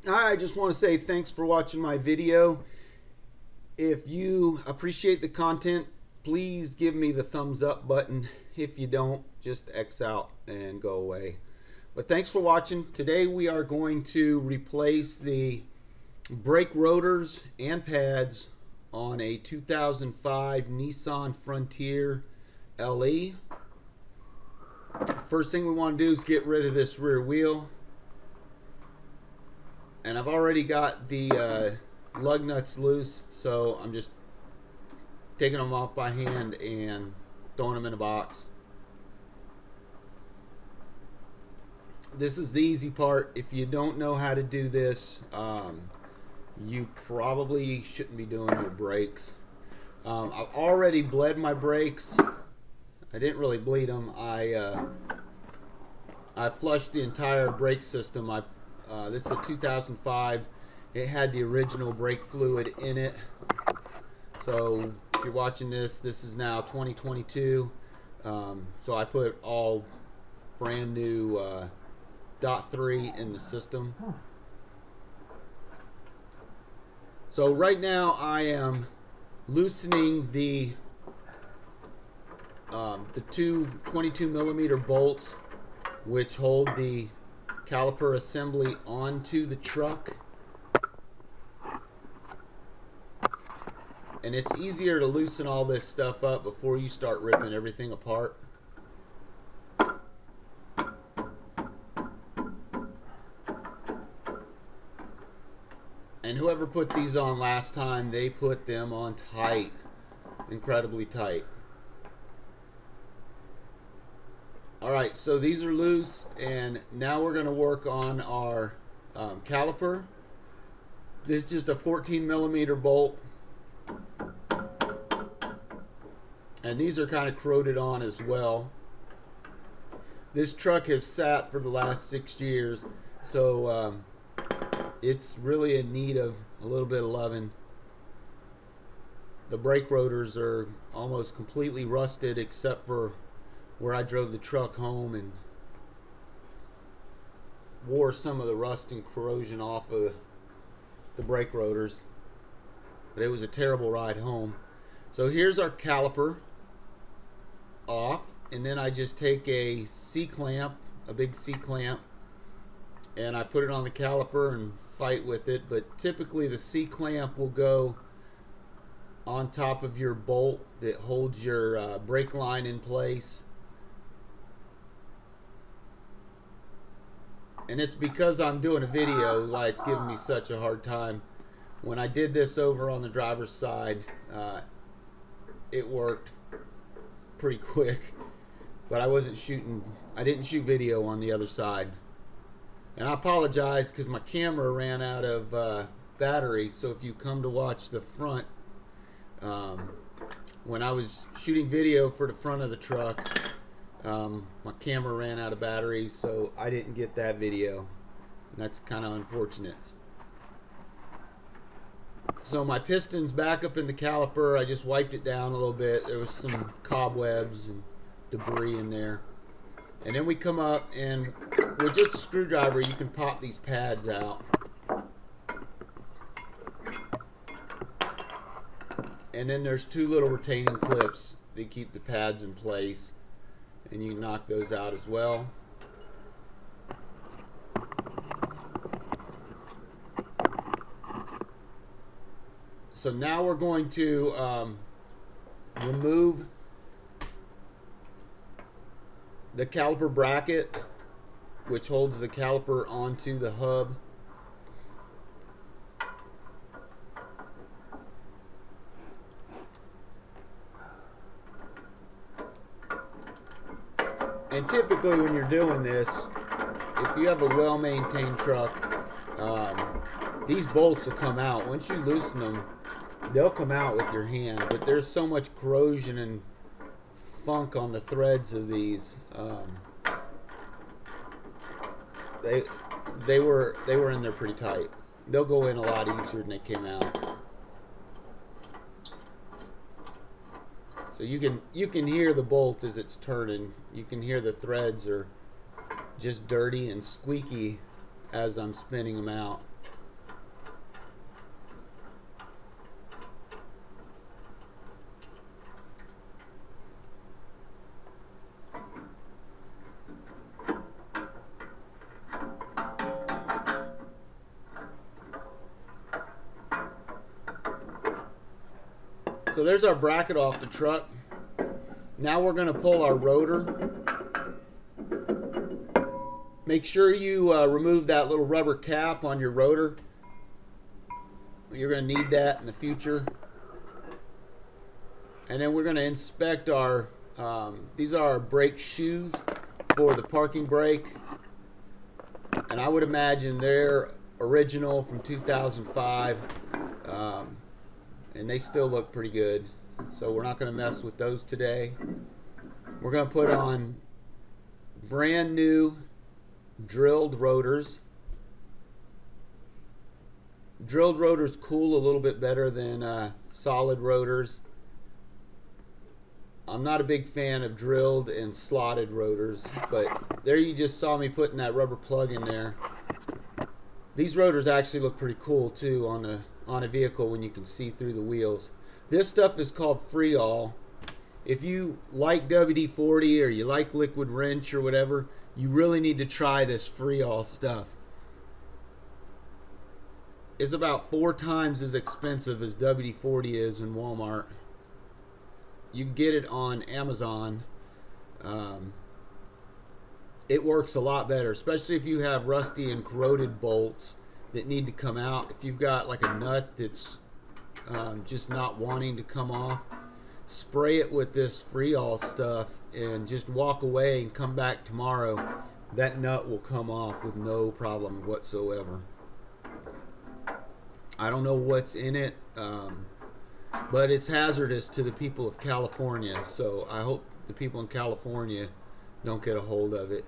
I just want to say thanks for watching my video. If you appreciate the content, please give me the thumbs up button. If you don't, just X out and go away. But thanks for watching. Today we are going to replace the brake rotors and pads on a 2005 Nissan Frontier LE. First thing we want to do is get rid of this rear wheel. And I've already got the lug nuts loose, so I'm just taking them off by hand and throwing them in a box. This is the easy part. If you don't know how to do this, you probably shouldn't be doing your brakes. I've already bled my brakes. I didn't really bleed them. I flushed the entire brake system. This is a 2005. It had the original brake fluid in it. So if you're watching this, this is now 2022. So I put all brand new .3 in the system. So right now I am loosening the two 22mm bolts which hold the caliper assembly onto the truck. And it's easier to loosen all this stuff up before you start ripping everything apart. And whoever put these on last time, they put them on tight, incredibly tight. Alright, so these are loose, and now we're going to work on our caliper. This is just a 14mm bolt, and these are kind of corroded on as well. This truck has sat for the last 6 years, so it's really in need of a little bit of loving. The brake rotors are almost completely rusted except for where I drove the truck home and wore some of the rust and corrosion off of the brake rotors. But it was a terrible ride home. So here's our caliper off, and then I just take a C-clamp, a big C-clamp, and I put it on the caliper and fight with it. But typically the C-clamp will go on top of your bolt that holds your brake line in place. And it's because I'm doing a video why it's giving me such a hard time. When I did this over on the driver's side, it worked pretty quick, but I didn't shoot video on the other side. And I apologize because my camera ran out of battery, so if you come to watch the front, when I was shooting video for the front of the truck, my camera ran out of batteries, so I didn't get that video, and that's kind of unfortunate. So my piston's back up in the caliper. I just wiped it down a little bit. There was some cobwebs and debris in there. And then we come up, and with just a screwdriver you can pop these pads out. And then there's two little retaining clips that keep the pads in place, and you can knock those out as well. So now we're going to remove the caliper bracket, which holds the caliper onto the hub. And typically when you're doing this, if you have a well-maintained truck, these bolts will come out. Once you loosen them, they'll come out with your hand. But there's so much corrosion and funk on the threads of these. They were in there pretty tight. They'll go in a lot easier than they came out. So you can hear the bolt as it's turning. You can hear the threads are just dirty and squeaky as I'm spinning them out. So there's our bracket off the truck. Now we're going to pull our rotor. Make sure you remove that little rubber cap on your rotor. You're going to need that in the future. And then we're going to inspect our, these are our brake shoes for the parking brake. And I would imagine they're original from 2005. And they still look pretty good. So we're not going to mess with those today. We're going to put on brand new drilled rotors. Drilled rotors cool a little bit better than solid rotors. I'm not a big fan of drilled and slotted rotors, but there you just saw me putting that rubber plug in there. These rotors actually look pretty cool too on a vehicle when you can see through the wheels. This stuff is called Freeall. If you like WD-40 or you like liquid wrench or whatever, you really need to try this Freeall stuff. It's about 4 times as expensive as WD-40 is in Walmart. You can get it on Amazon. It works a lot better, especially if you have rusty and corroded bolts that need to come out. If you've got like a nut that's just not wanting to come off, spray it with this Freeall stuff and just walk away and come back tomorrow. That nut will come off with no problem whatsoever. I don't know what's in it, but it's hazardous to the people of California, so I hope the people in California don't get a hold of it.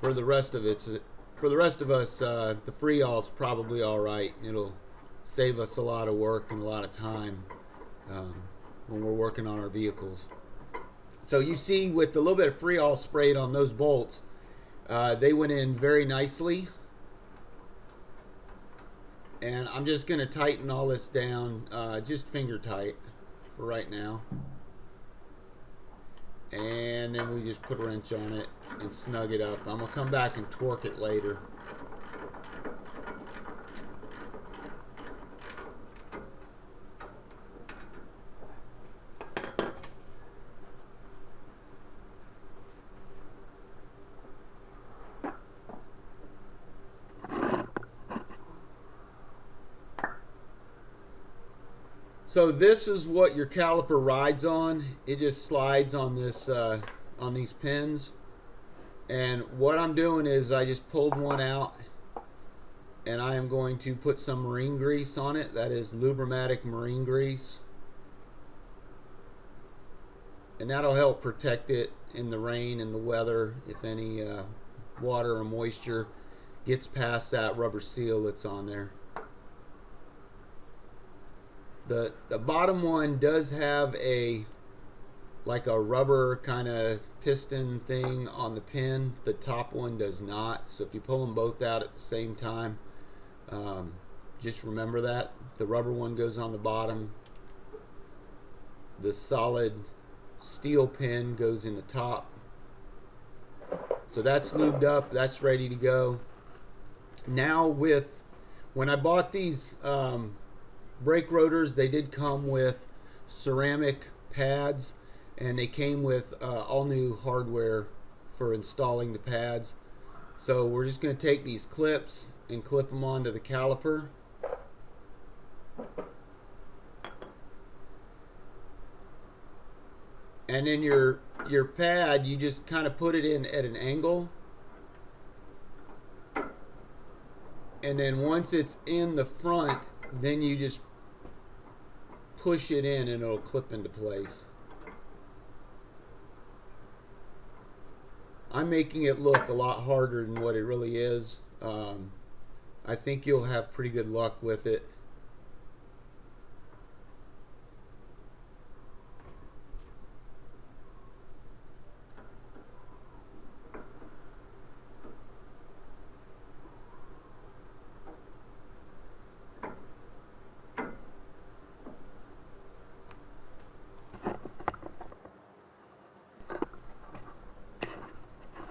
For the rest of us, the Freeall's probably all right. It'll save us a lot of work and a lot of time when we're working on our vehicles. So you see, with a little bit of Freeall sprayed on those bolts, they went in very nicely. And I'm just going to tighten all this down, just finger tight for right now. And then we just put a wrench on it and snug it up. I'm going to come back and torque it later. So this is what your caliper rides on. It just slides on this on these pins. And what I'm doing is I just pulled one out and I am going to put some marine grease on it. That is Lubrimatic marine grease. And that'll help protect it in the rain and the weather if any water or moisture gets past that rubber seal that's on there. The bottom one does have like a rubber kind of piston thing on the pin. The top one does not. So if you pull them both out at the same time, just remember that. The rubber one goes on the bottom. The solid steel pin goes in the top. So that's lubed up. That's ready to go. Now when I bought these brake rotors, they did come with ceramic pads, and they came with all new hardware for installing the pads. So we're just going to take these clips and clip them onto the caliper. And then your pad, you just kind of put it in at an angle. And then once it's in the front, then you just push it in and it'll clip into place. I'm making it look a lot harder than what it really is. I think you'll have pretty good luck with it.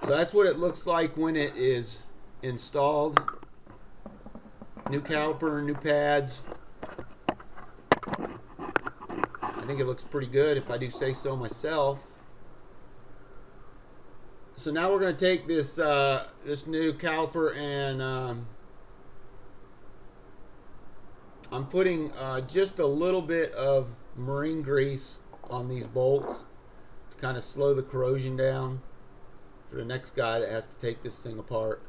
So that's what it looks like when it is installed. New caliper, new pads. I think it looks pretty good if I do say so myself. So now we're going to take this this new caliper and I'm putting just a little bit of marine grease on these bolts to kind of slow the corrosion down for the next guy that has to take this thing apart.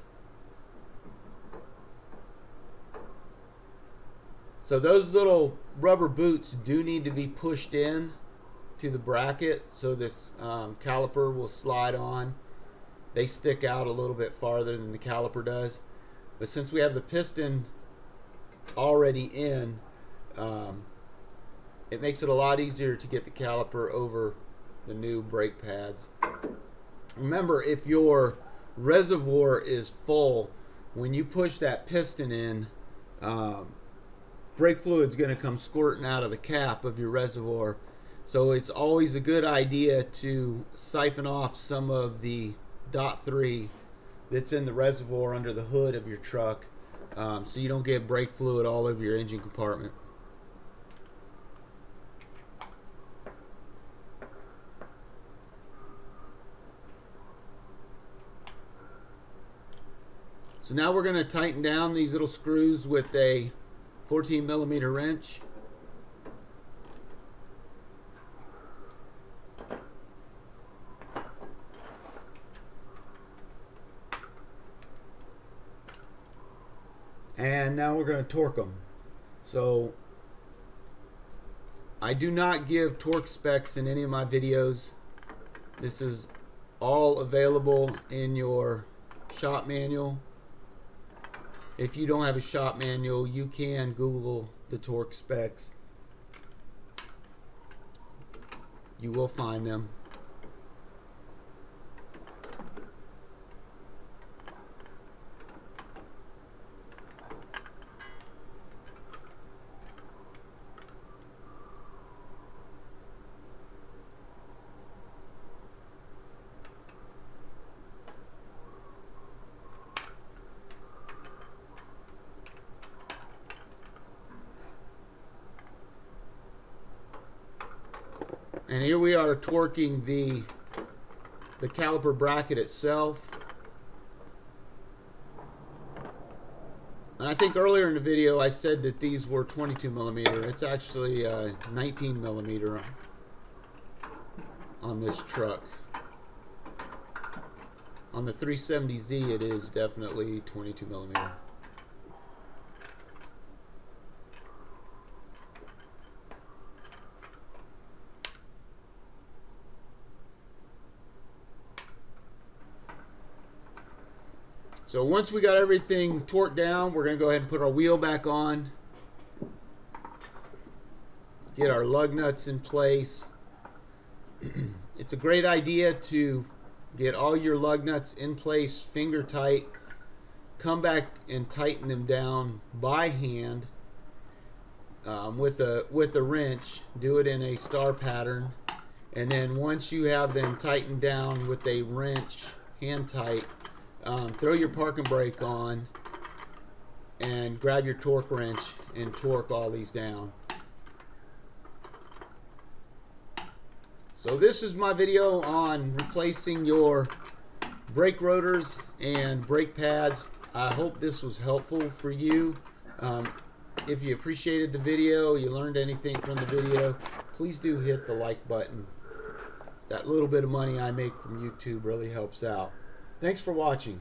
So those little rubber boots do need to be pushed in to the bracket so this caliper will slide on. They stick out a little bit farther than the caliper does. But since we have the piston already in, it makes it a lot easier to get the caliper over the new brake pads. Remember, if your reservoir is full, when you push that piston in, brake fluid's going to come squirting out of the cap of your reservoir. So it's always a good idea to siphon off some of the .3 that's in the reservoir under the hood of your truck, so you don't get brake fluid all over your engine compartment. So now we're going to tighten down these little screws with a 14mm wrench. And now we're going to torque them. So I do not give torque specs in any of my videos. This is all available in your shop manual. If you don't have a shop manual, you can Google the torque specs. You will find them. And here we are torquing the caliper bracket itself. And I think earlier in the video I said that these were 22mm. It's actually 19mm on this truck. On the 370Z it is definitely 22mm. So once we got everything torqued down, we're going to go ahead and put our wheel back on. Get our lug nuts in place. It's a great idea to get all your lug nuts in place finger tight. Come back and tighten them down by hand with a wrench. Do it in a star pattern. And then once you have them tightened down with a wrench, hand tight, throw your parking brake on and grab your torque wrench and torque all these down. So this is my video on replacing your brake rotors and brake pads. I hope this was helpful for you. If you appreciated the video, you learned anything from the video, please do hit the like button. That little bit of money I make from YouTube really helps out. Thanks for watching.